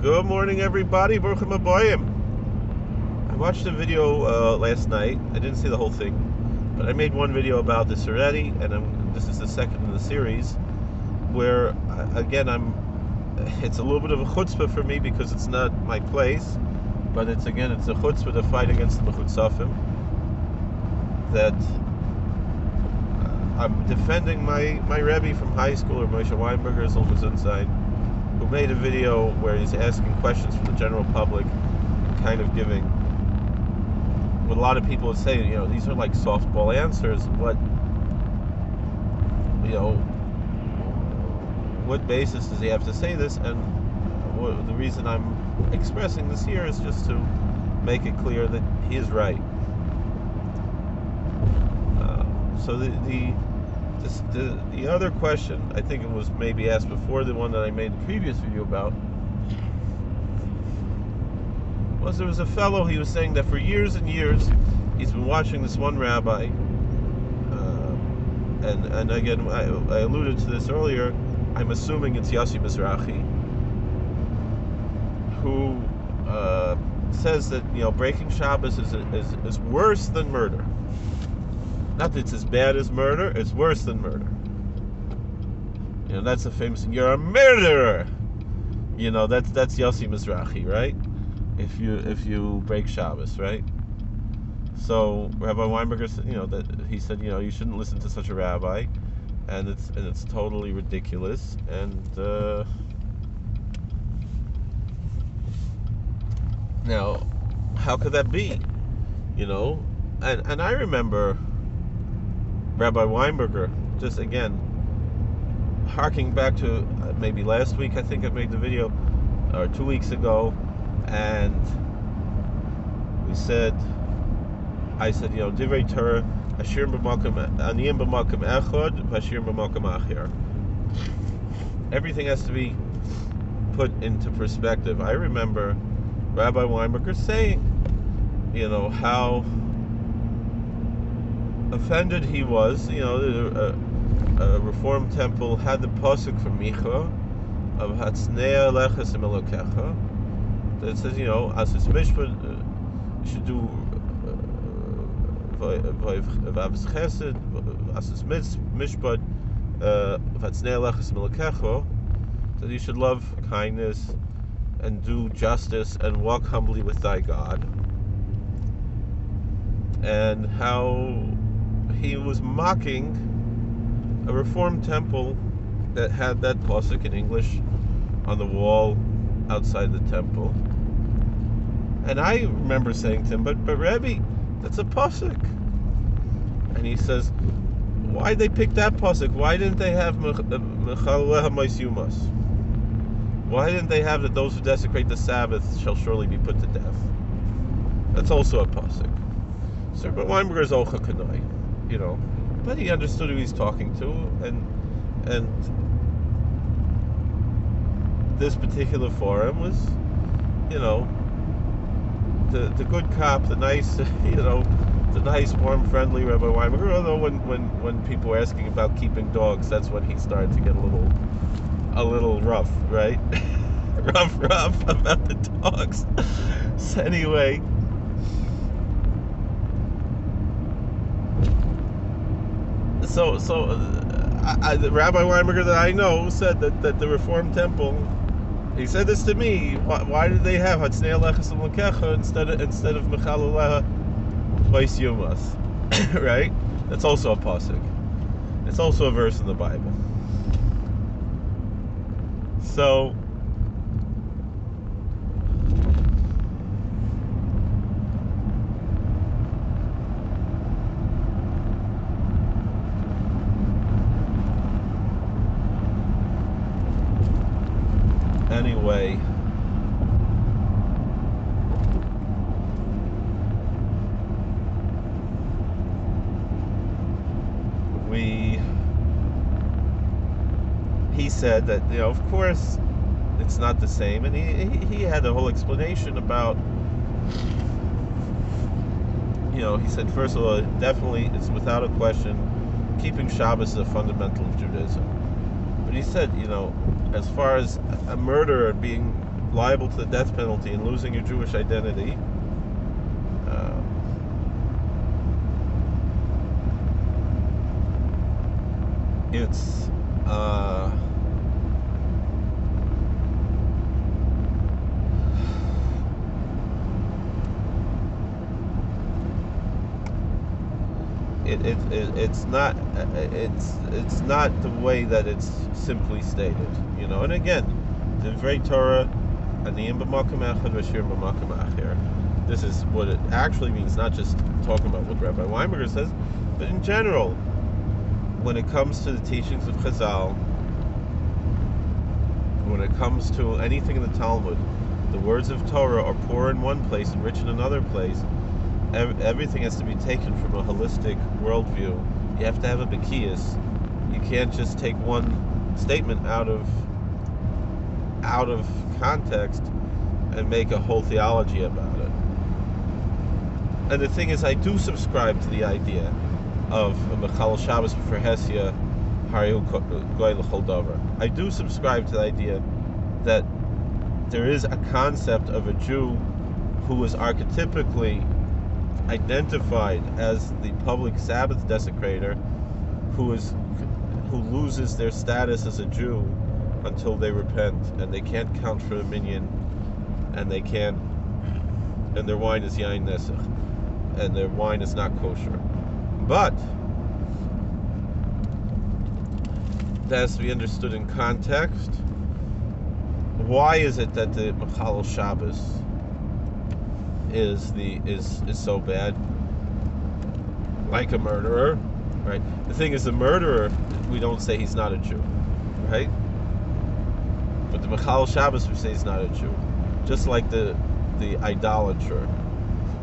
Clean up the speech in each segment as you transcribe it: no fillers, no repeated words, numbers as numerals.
Good morning, everybody. Baruchim Aboyim. I watched a video last night. I didn't see the whole thing, but I made one video about this already, and this is the second in the series, where, it's a little bit of a chutzpah for me because it's not my place, but it's a chutzpah to fight against the mechutzafim, that I'm defending my Rebbe from high school, or Moshe Weinberger, who made a video where he's asking questions from the general public, kind of giving what a lot of people would say, these are like softball answers. What basis does he have to say this? And the reason I'm expressing this here is just to make it clear that he is right. So the other question, I think it was maybe asked before the one that I made the previous video about, was there was a fellow, he was saying that for years and years he's been watching this one rabbi, and again, I alluded to this earlier, I'm assuming it's Yosef Mizrachi, who says that breaking Shabbos is worse than murder. Not that it's as bad as murder, it's worse than murder. That's a famous thing. You're a murderer. That's Yosef Mizrachi, right? If you break Shabbos, right? So Rabbi Weinberger said, that he said, you shouldn't listen to such a rabbi, and it's totally ridiculous. And now, how could that be? And I remember Rabbi Weinberger, just again, harking back to maybe last week, I think I made the video, or 2 weeks ago, and I said, Divrei Torah, Ashir b'makom aniyim b'makom echad, v'ashir b'makom achir. Everything has to be put into perspective. I remember Rabbi Weinberger saying, how offended he was. A Reformed temple had the pasuk from Micha of Hatznei Leches Elokecha that says, Asis Mishpat, you should do Vavs Chesed, Asis Mishpat, Hatznei Leches Elokecha, that you should love kindness and do justice and walk humbly with thy God, and how he was mocking a Reformed temple that had that pasuk in English on the wall outside the temple. And I remember saying to him, but Rebbe, that's a pasuk. And he says, why did they pick that pasuk? Why didn't they have Mechaleha Mos Yumas? Why didn't they have that those who desecrate the Sabbath shall surely be put to death? That's also a pasuk. So, but Weinberger is Ocha Kanoi, but he understood who he's talking to, and this particular forum was, the good cop, the nice, the nice, warm, friendly Rabbi Weinberger. Although when people were asking about keeping dogs, that's when he started to get a little rough, right? rough about the dogs. So anyway. So the Rabbi Weinberger that I know said that the Reformed temple, he said this to me, why did they have Hatznei Leches Elokecha instead of Mechaleha Mos Yumas? Right? That's also a pasuk. It's also a verse in the Bible. So anyway, he said that, of course it's not the same, and he had a whole explanation about, he said, first of all, definitely, it's without a question, keeping Shabbos is a fundamental of Judaism. But he said, as far as a murderer being liable to the death penalty and losing your Jewish identity. It's it's not the way that it's simply stated, And again, the very Torah, aniyim b'makom echad v'shirim b'makom acher. This is what it actually means, not just talking about what Rabbi Weinberger says, but in general, when it comes to the teachings of Chazal, when it comes to anything in the Talmud, the words of Torah are poor in one place and rich in another place. Everything has to be taken from a holistic worldview. You have to have a bekiyas. You can't just take one statement out of context and make a whole theology about it. And the thing is, I do subscribe to the idea of Mechal Shabbos for Hesia Harihu Goy L'Chol Davar. I do subscribe to the idea that there is a concept of a Jew who is archetypically identified as the public Sabbath desecrator, who loses their status as a Jew until they repent, and they can't count for a minyan, and their wine is yain nesach, and their wine is not kosher. But that has to be understood in context. Why is it that the Mechal Shabbos is so bad? Like a murderer, right? The thing is, the murderer, we don't say he's not a Jew, right? But the Mechal Shabbos, we say he's not a Jew. Just like the idolater.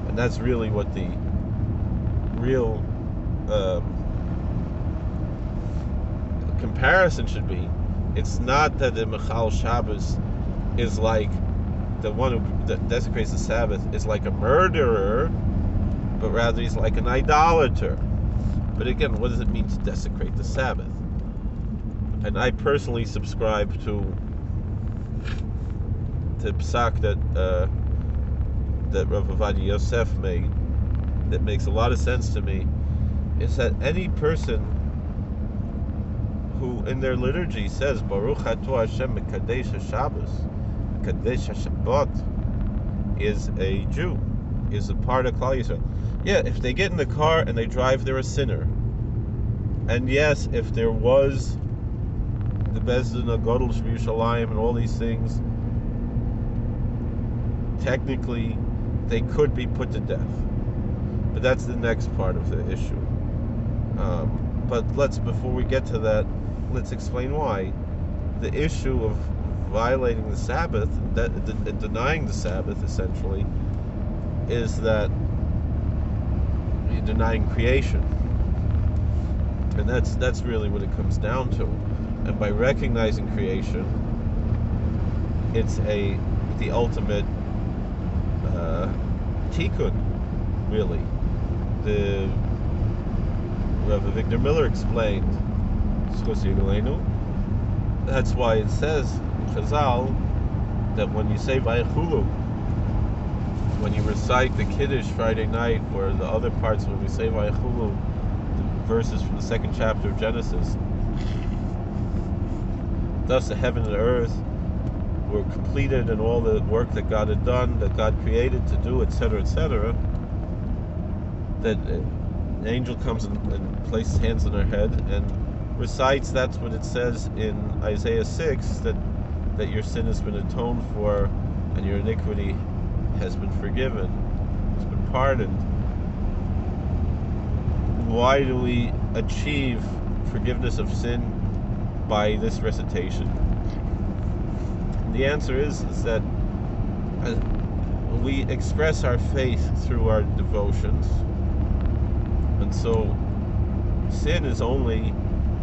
And that's really what the real comparison should be. It's not that the Mechal Shabbos is like the one who desecrates the Sabbath is like a murderer, but rather he's like an idolater. But again, what does it mean to desecrate the Sabbath? And I personally subscribe to the psak that Rav Ovadia Yosef made, that makes a lot of sense to me, is that any person who in their liturgy says Baruch Atah Hashem Mekadesh HaShabbos, Mekadesh HaShabbat, is a Jew, is a part of Klal Yisrael. Yeah, if they get in the car and they drive, they're a sinner. And yes, if there was the Bezdin HaGodol Yerushalayim and all these things, technically they could be put to death. But that's the next part of the issue. But before we get to that, let's explain why. The issue of violating the Sabbath, denying the Sabbath, essentially, is that you're denying creation. And that's really what it comes down to. And by recognizing creation, it's the ultimate tikkun, really. The Rabbi Victor Miller explained, that's why it says in Chazal that when you say Vayechulu, when you recite the Kiddush Friday night, or the other parts when we say Vayechulu, the verses from the second chapter of Genesis, thus the heaven and the earth were completed, and all the work that God had done, that God created to do, etc., etc., that an angel comes and places hands on her head and recites, that's what it says in Isaiah 6, that your sin has been atoned for and your iniquity has been forgiven, has been pardoned. Why do we achieve forgiveness of sin by this recitation? The answer is that we express our faith through our devotions, and so sin is only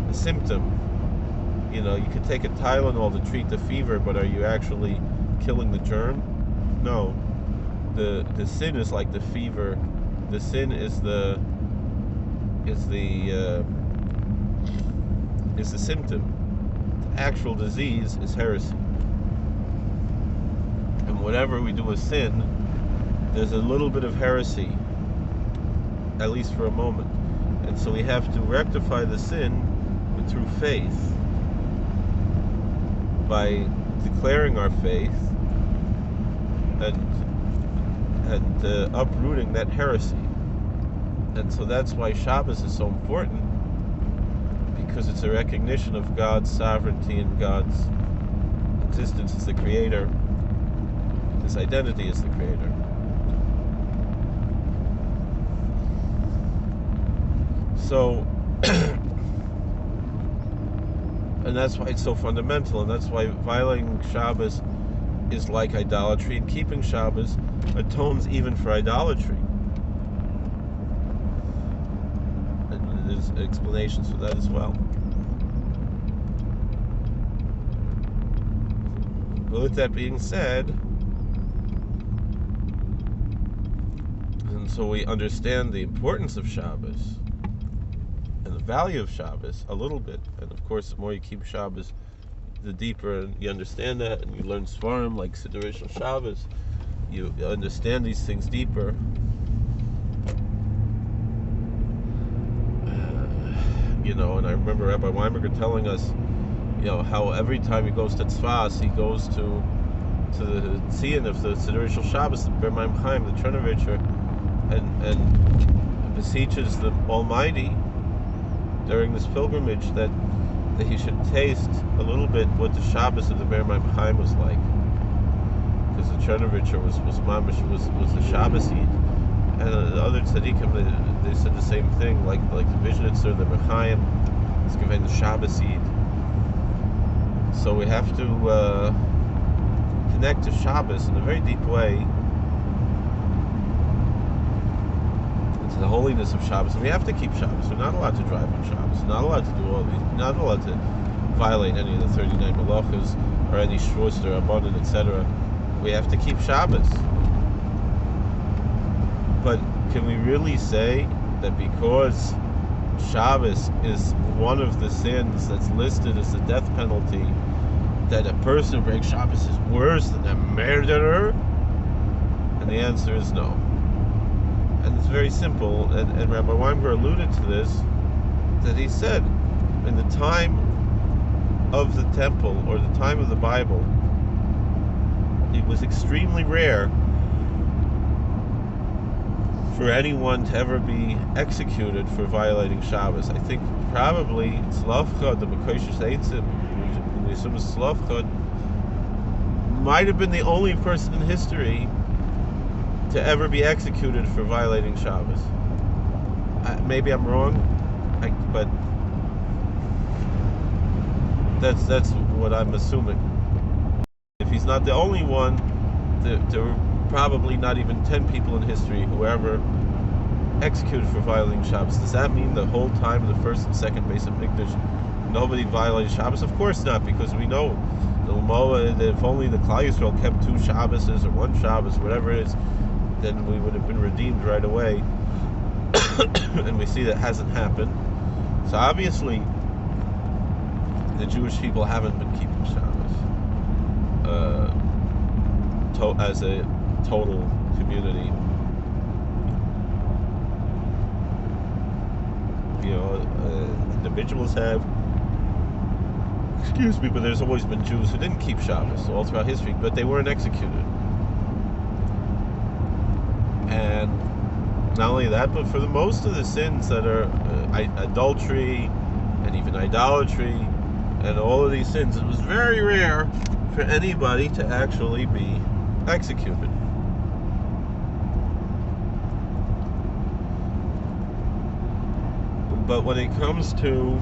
a symptom. You could take a Tylenol to treat the fever, but are you actually killing the germ? No. The sin is like the fever. The sin is the symptom. The actual disease is heresy. whenever we do a sin, there's a little bit of heresy, at least for a moment. And so we have to rectify the sin through faith, by declaring our faith and uprooting that heresy. And so that's why Shabbos is so important, because it's a recognition of God's sovereignty and God's existence as the creator, his identity as the creator. So and that's why it's so fundamental, and that's why violating Shabbos is like idolatry, and keeping Shabbos atones even for idolatry. And there's explanations for that as well. But with that being said, and so we understand the importance of Shabbos and the value of Shabbos a little bit. And of course, the more you keep Shabbos, the deeper you understand that, and you learn Svarim like Siddur Shabbos. You understand these things deeper. And I remember Rabbi Weinberger telling us, how every time he goes to Tzfas, he goes to the Tzion of the Siddur Shabbos, the Ber Maim Chaim, the Chernovicher, and beseeches the Almighty during this pilgrimage that he should taste a little bit what the Shabbos of the Ber Maim Chaim was like, because the Chernovicher was the Shabbos Eid, and the other tzaddikim they said the same thing, like the Vizhnitzer, the Mechaim, is given the Shabbos Eid. So we have to connect to Shabbos in a very deep way, to the holiness of Shabbos, and we have to keep Shabbos. We're not allowed to drive on Shabbos. We're not allowed to do all these. We're not allowed to violate any of the 39 malachas or any shvus or rabbanon, etc. We have to keep Shabbos. But can we really say that because Shabbos is one of the sins that's listed as the death penalty, that a person who breaks Shabbos is worse than a murderer? And the answer is no. And it's very simple, and Rabbi Weinberger alluded to this, that he said, in the time of the temple, or the time of the Bible, it was extremely rare for anyone to ever be executed for violating Shabbos. I think probably Slavcha, the Mekoshes Eitzim, we assume Slavcha, might have been the only person in history to ever be executed for violating Shabbos. Maybe I'm wrong, but that's what I'm assuming. If he's not the only one, there were probably not even 10 people in history who were ever executed for violating Shabbos. Does that mean the whole time of the first and second Beis Hamikdash nobody violated Shabbos? Of course not, because we know if only the Klal Yisrael kept 2 Shabboses or 1 Shabbos, whatever it is, then we would have been redeemed right away. And we see that hasn't happened. So obviously the Jewish people haven't been keeping Shabbos as a total community. Individuals have, but there's always been Jews who didn't keep Shabbos all throughout history, but they weren't executed. And not only that, but for the most of the sins that are adultery and even idolatry and all of these sins, it was very rare for anybody to actually be executed. But when it comes to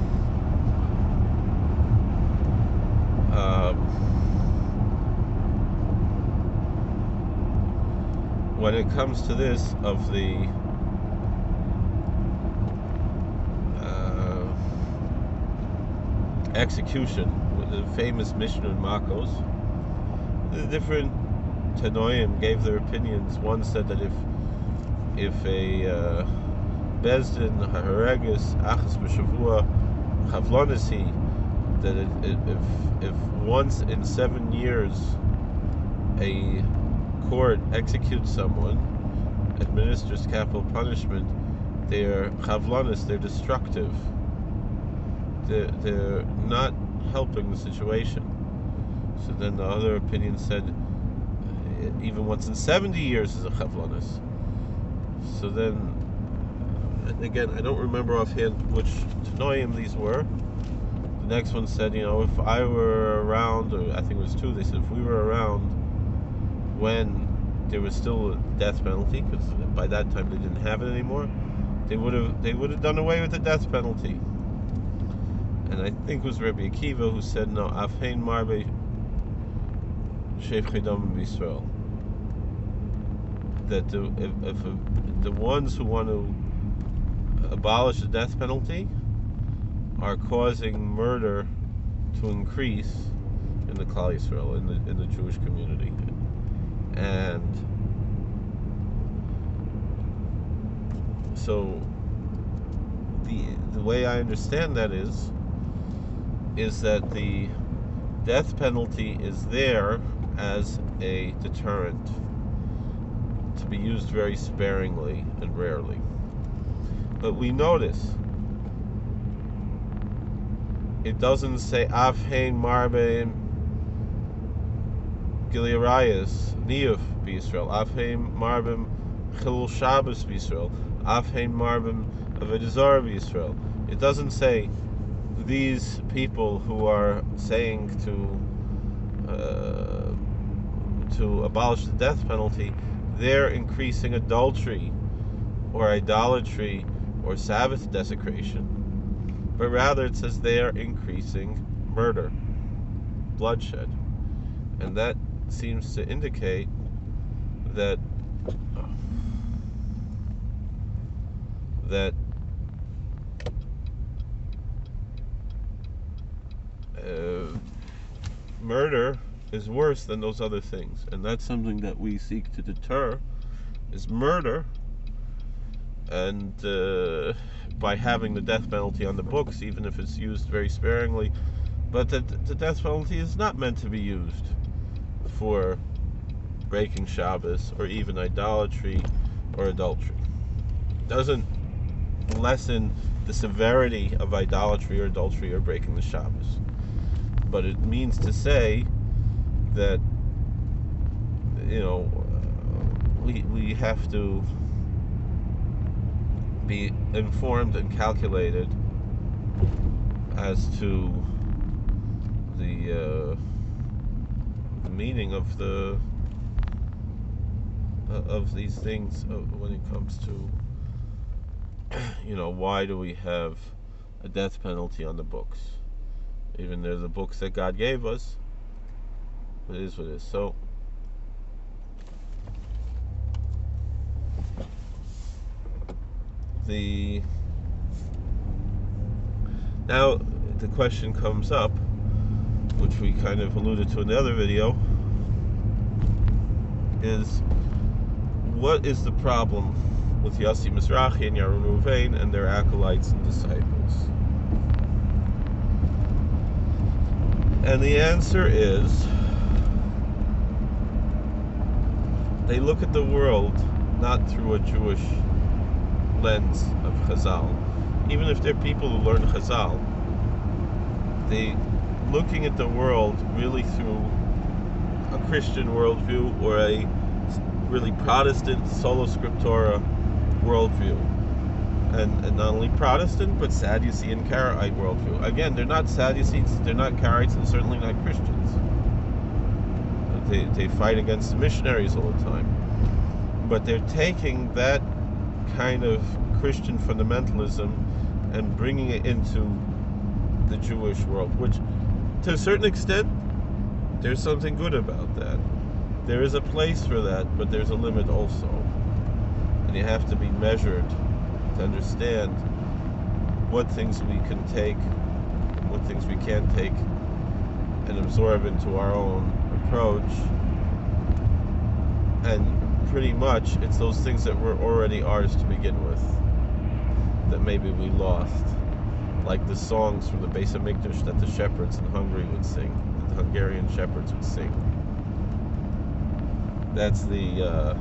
this of the execution, with the famous Mishnah in Makos, the different Tanoim gave their opinions. One said that if a Bezdin Haregis Achas B'Shavua Chavlonasi, that if once in 7 years a court executes someone, administers capital punishment, they're chavlanis, they're destructive. They're not helping the situation. So then the other opinion said even once in 70 years is a chavlanis. So then, again, I don't remember offhand which Tanoim these were. The next one said, if I were around, or I think it was two, they said if we were around when there was still a death penalty, because by that time they didn't have it anymore, they would have done away with the death penalty. And I think it was Rabbi Akiva who said, no, Afhein Marbe Shevchei Dam B'Yisrael. That if the ones who want to abolish the death penalty are causing murder to increase in the Klal Yisrael, in the Jewish community. And so the way I understand that is that the death penalty is there as a deterrent, to be used very sparingly and rarely. But we notice it doesn't say Afhein Marbe Giliarayas Niyuf B'Yisrael, Afhein Marbim Chilul Shabbos B'Yisrael, Afhein Marbim Avedazar B'Yisrael. It doesn't say these people who are saying to abolish the death penalty, they're increasing adultery or idolatry or Sabbath desecration, but rather it says they are increasing murder, bloodshed, and that seems to indicate that murder is worse than those other things, and that's something that we seek to deter, is murder. And by having the death penalty on the books, even if it's used very sparingly, but the death penalty is not meant to be used for breaking Shabbos or even idolatry or adultery. It doesn't lessen the severity of idolatry or adultery or breaking the Shabbos, but it means to say that we have to be informed and calculated as to the meaning of these things when it comes to why do we have a death penalty on the books? Even they're the books that God gave us. It is what it is. So now the question comes up, which we kind of alluded to in the other video, is what is the problem with Yosef Mizrachi and Yaron Ruvain and their acolytes and disciples? And the answer is they look at the world not through a Jewish lens of Chazal. Even if they're people who learn Chazal, they looking at the world really through a Christian worldview or a really Protestant sola scriptura worldview, and not only Protestant but Sadducean Karaite worldview. Again, they're not Sadducees, they're not Karaites, and certainly not Christians. They fight against the missionaries all the time, but they're taking that kind of Christian fundamentalism and bringing it into the Jewish world, which to a certain extent there's something good about that. There is a place for that, but there's a limit also, and you have to be measured to understand what things we can take, what things we can't take and absorb into our own approach. And pretty much it's those things that were already ours to begin with that maybe we lost, like the songs from the Beis HaMikdash that the shepherds in Hungary would sing, the Hungarian shepherds would sing. That's the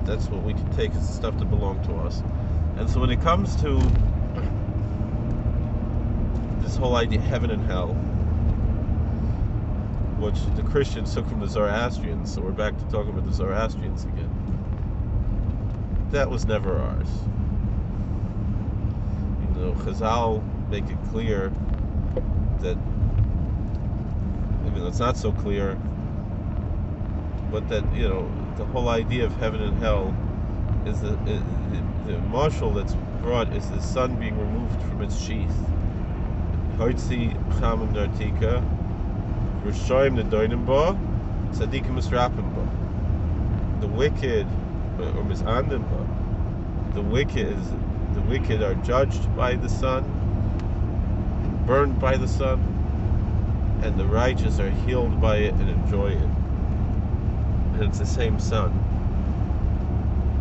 that's what we can take as the stuff that belong to us. And so when it comes to this whole idea of heaven and hell, which the Christians took from the Zoroastrians, so we're back to talking about the Zoroastrians again, that was never ours. You know, Chazal make it clear that, even though it's not so clear, but that, you know, the whole idea of heaven and hell is the marshal that's brought is the sun being removed from its sheath. Hoitzi chamim nartika, Rishoyim nedoinim bo, tzadikim misrapim bo. The wicked, or misandim bo, the wicked are judged by the sun, burned by the sun, and the righteous are healed by it and enjoy it. And it's the same sun.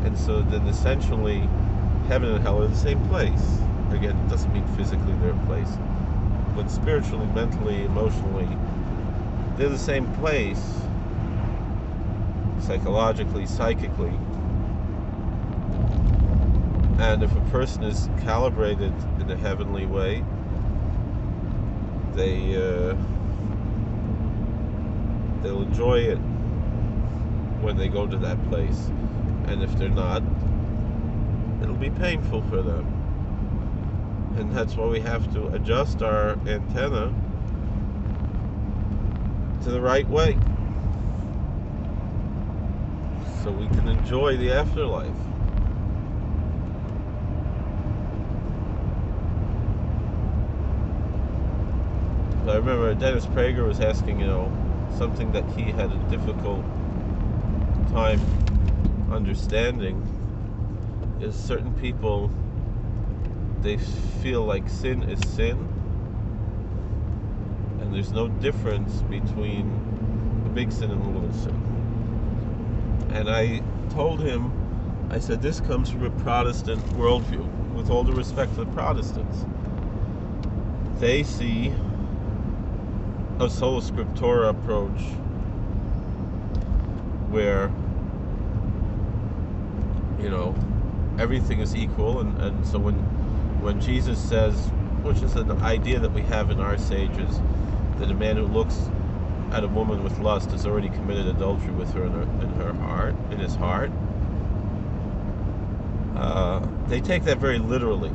And so then essentially heaven and hell are the same place. Again, it doesn't mean physically they're a place, but spiritually, mentally, emotionally, they're the same place, psychologically, psychically. And if a person is calibrated in a heavenly way, they'll enjoy it when they go to that place. And if they're not, it'll be painful for them. And that's why we have to adjust our antenna to the right way, so we can enjoy the afterlife. I remember Dennis Prager was asking, you know, something that he had a difficult time understanding is certain people, they feel like sin is sin, and there's no difference between a big sin and a little sin. And I told him, I said, this comes from a Protestant worldview. With all due respect to the Protestants, they see a sola scriptura approach where, you know, everything is equal, and so when Jesus says, which is an idea that we have in our sages, that a man who looks at a woman with lust has already committed adultery with her in his heart. They take that very literally,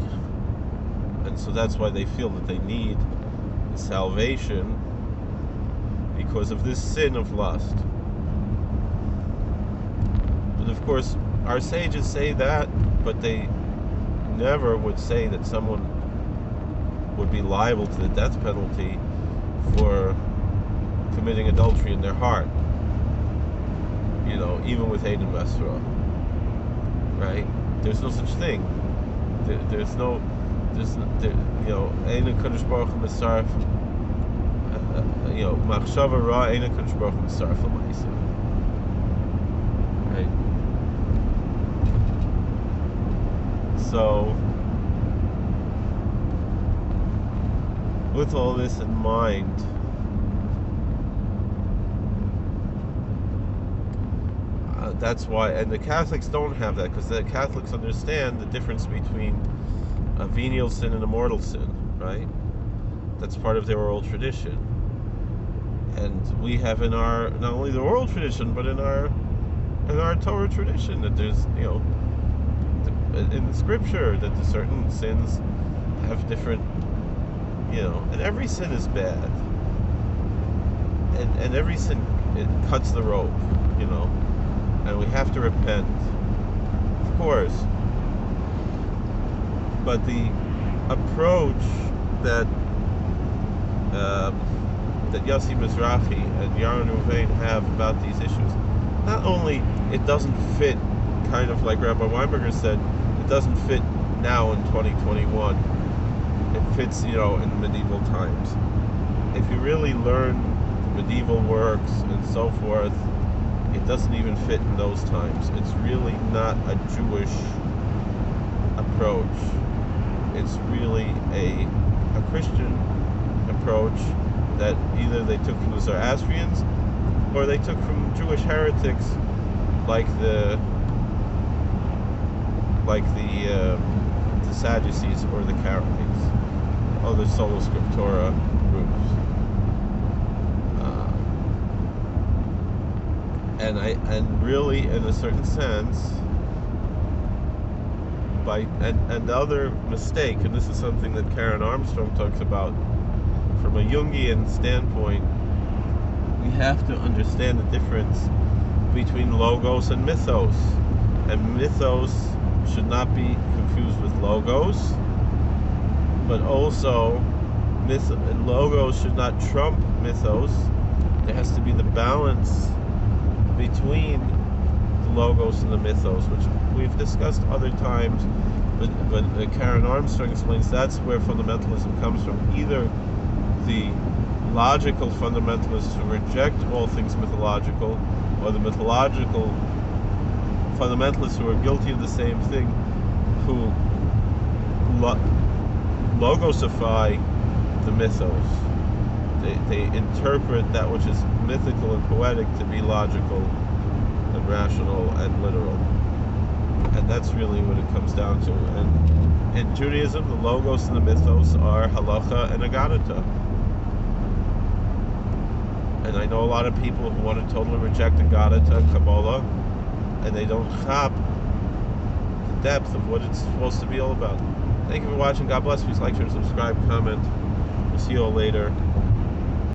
and so that's why they feel that they need salvation because of this sin of lust. But of course, our sages say that, but they never would say that someone would be liable to the death penalty for committing adultery in their heart. You know, even with Eden Vesra. Right? There's no such thing. There's no, you know, Eina Kadosh Baruch Hu Misaref, you know, Machshava Ra Eina Kadosh Baruch Hu Misaref L'Maisa. Right? So, with all this in mind, that's why, and the Catholics don't have that, because the Catholics understand the difference between a venial sin and a mortal sin, right? That's part of their oral tradition. And we have in our, not only the oral tradition, but in our Torah tradition, that there's, you know, in the scripture, that the certain sins have different, you know, and every sin is bad. And every sin, it cuts the rope, you know. And we have to repent, of course. But the approach that that Yosef Mizrachi and Yaron Ruvain have about these issues, not only it doesn't fit, kind of like Rabbi Weinberger said, it doesn't fit now in 2021. It fits, you know, in medieval times. If you really learn medieval works and so forth, it doesn't even fit in those times. It's really not a Jewish approach. It's really a Christian approach that either they took from the Zoroastrians or they took from Jewish heretics like the Sadducees or the Karaites, other Sola Scriptura groups. And really, in a certain sense, and the other mistake, and this is something that Karen Armstrong talks about from a Jungian standpoint, we have to understand the difference between logos and mythos. And mythos should not be confused with logos, but also logos should not trump mythos. There has to be the balance between the logos and the mythos, which we've discussed other times, but Karen Armstrong explains that's where fundamentalism comes from. Either the logical fundamentalists who reject all things mythological, or the mythological fundamentalists who are guilty of the same thing, who logosify the mythos. They interpret that which is mythical and poetic to be logical and rational and literal. And that's really what it comes down to. And in Judaism, the logos and the mythos are halacha and agadata. And I know a lot of people who want to totally reject agadata and Kabbalah, and they don't chap the depth of what it's supposed to be all about. Thank you for watching. God bless. Please like, share, subscribe, comment. We'll see you all later.